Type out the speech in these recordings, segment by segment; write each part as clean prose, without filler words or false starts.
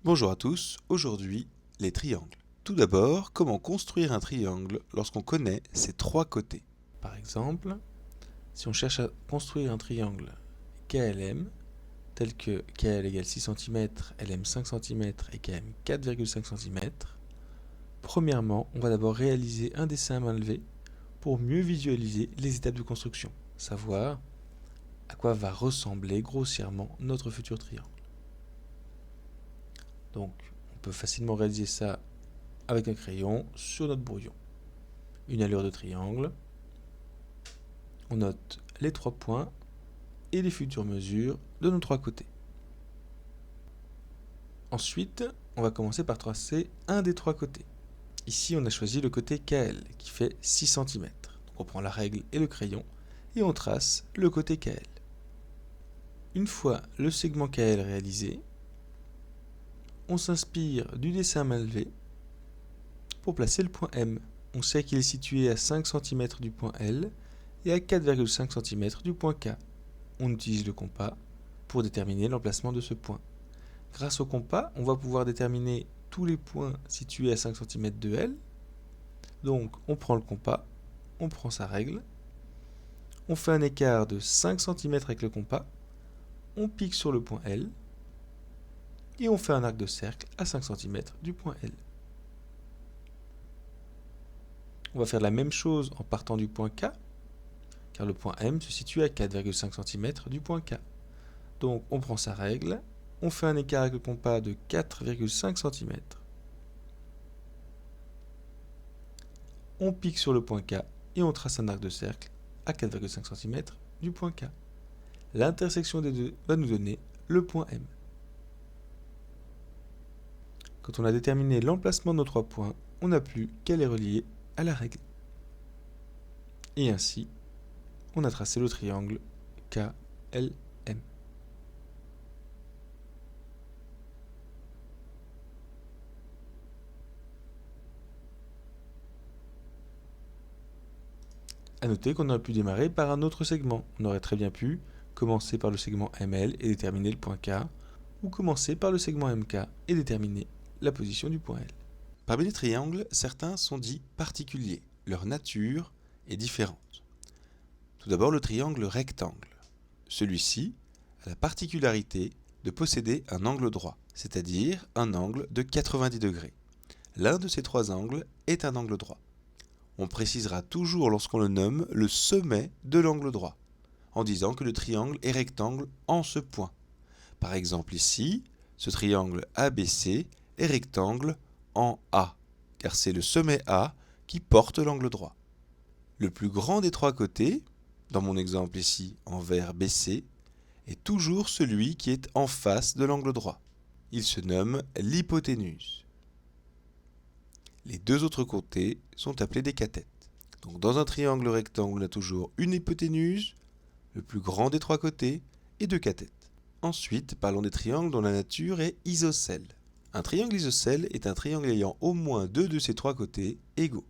Bonjour à tous, aujourd'hui les triangles. Tout d'abord, comment construire un triangle lorsqu'on connaît ses trois côtés. Par exemple, si on cherche à construire un triangle KLM, tel que KL égale 6 cm, LM 5 cm et KM 4,5 cm, premièrement, on va d'abord réaliser un dessin à main levée pour mieux visualiser les étapes de construction, savoir à quoi va ressembler grossièrement notre futur triangle. Donc, on peut facilement réaliser ça avec un crayon sur notre brouillon. Une allure de triangle, on note les 3 points et les futures mesures de nos 3 côtés. Ensuite, on va commencer par tracer un des 3 côtés. Ici, on a choisi le côté KL qui fait 6 cm. Donc on prend la règle et le crayon et on trace le côté KL. Une fois le segment KL réalisé, on s'inspire du dessin à main levée pour placer le point M. On sait qu'il est situé à 5 cm du point L et à 4,5 cm du point K. On utilise le compas pour déterminer l'emplacement de ce point. Grâce au compas, on va pouvoir déterminer tous les points situés à 5 cm de L. Donc on prend le compas, on prend sa règle, on fait un écart de 5 cm avec le compas, on pique sur le point L et on fait un arc de cercle à 5 cm du point L. On va faire la même chose en partant du point K, car le point M se situe à 4,5 cm du point K. Donc on prend sa règle, on fait un écart avec le compas de 4,5 cm. On pique sur le point K et on trace un arc de cercle à 4,5 cm du point K. L'intersection des deux va nous donner le point M. Quand on a déterminé l'emplacement de nos 3 points, on n'a plus qu'à les relier à la règle. Et ainsi, on a tracé le triangle KLM. A noter qu'on aurait pu démarrer par un autre segment. On aurait très bien pu commencer par le segment ML et déterminer le point K, ou commencer par le segment MK et déterminer la position du point L. Parmi les triangles, certains sont dits particuliers. Leur nature est différente. Tout d'abord le triangle rectangle. Celui-ci a la particularité de posséder un angle droit, c'est-à-dire un angle de 90 degrés. L'un de ces trois angles est un angle droit. On précisera toujours lorsqu'on le nomme le sommet de l'angle droit, en disant que le triangle est rectangle en ce point. Par exemple ici, ce triangle ABC est rectangle en A, car c'est le sommet A qui porte l'angle droit. Le plus grand des trois côtés, dans mon exemple ici en vert BC, est toujours celui qui est en face de l'angle droit. Il se nomme l'hypoténuse. Les deux autres côtés sont appelés des cathètes. Donc dans un triangle rectangle, on a toujours une hypoténuse, le plus grand des trois côtés, et deux cathètes. Ensuite, parlons des triangles dont la nature est isocèle. Un triangle isocèle est un triangle ayant au moins deux de ses trois côtés égaux.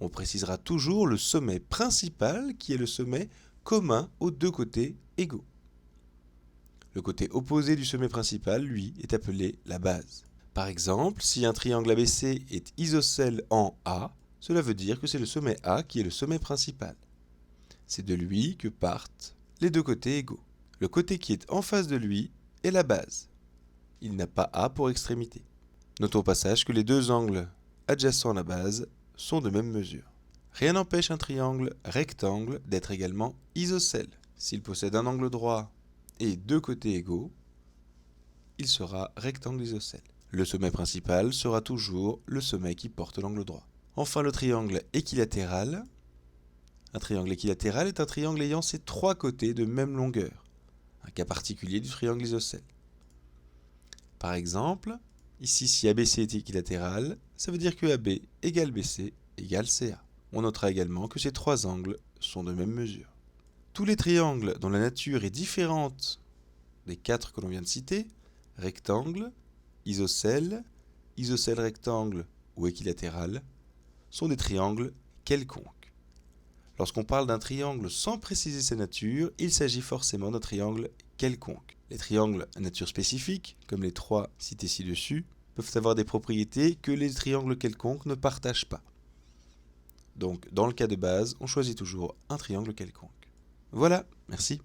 On précisera toujours le sommet principal qui est le sommet commun aux deux côtés égaux. Le côté opposé du sommet principal, lui, est appelé la base. Par exemple, si un triangle ABC est isocèle en A, cela veut dire que c'est le sommet A qui est le sommet principal. C'est de lui que partent les deux côtés égaux. Le côté qui est en face de lui est la base. Il n'a pas A pour extrémité. Notons au passage que les deux angles adjacents à la base sont de même mesure. Rien n'empêche un triangle rectangle d'être également isocèle. S'il possède un angle droit et deux côtés égaux, il sera rectangle isocèle. Le sommet principal sera toujours le sommet qui porte l'angle droit. Enfin, le triangle équilatéral. Un triangle équilatéral est un triangle ayant ses trois côtés de même longueur, un cas particulier du triangle isocèle. Par exemple, ici si ABC est équilatéral, ça veut dire que AB égale BC égale CA. On notera également que ces trois angles sont de même mesure. Tous les triangles dont la nature est différente des quatre que l'on vient de citer, rectangle, isocèle, isocèle rectangle ou équilatéral, sont des triangles quelconques. Lorsqu'on parle d'un triangle sans préciser sa nature, il s'agit forcément d'un triangle quelconque. Les triangles à nature spécifique, comme les trois cités ci-dessus, peuvent avoir des propriétés que les triangles quelconques ne partagent pas. Donc, dans le cas de base, on choisit toujours un triangle quelconque. Voilà, merci.